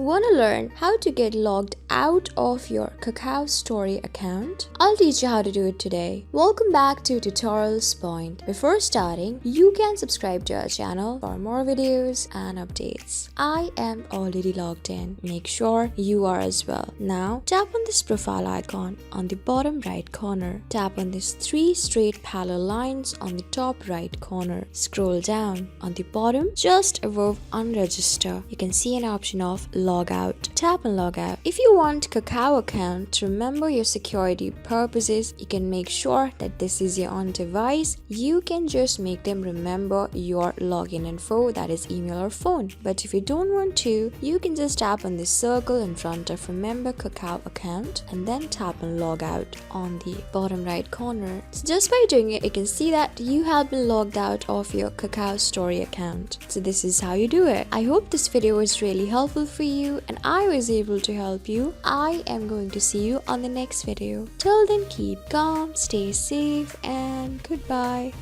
Want to learn how to get logged out of your KakaoStory account? I'll teach you how to do it today. Welcome back to Tutorials Point. Before starting, you can subscribe to our channel for more videos and updates. I am already logged in. Make sure you are as well. Now, tap on this profile icon on the bottom right corner. Tap on these 3 straight parallel lines on the top right corner. Scroll down. On the bottom, just above Unregister, you can see an option of Log Out. Tap on Log Out. If you want Kakao account to remember your security purposes, you can make sure that this is your own device. You can just make them remember your login info, that is email or phone. But if you don't want to, you can just tap on this circle in front of Remember Kakao account and then tap on Log Out on the bottom right corner. So just by doing it, you can see that you have been logged out of your KakaoStory account. So this is how you do it. I hope this video was really helpful for you and I was able to help you. I am going to see you on the next video. Till then, keep calm, stay safe, and goodbye.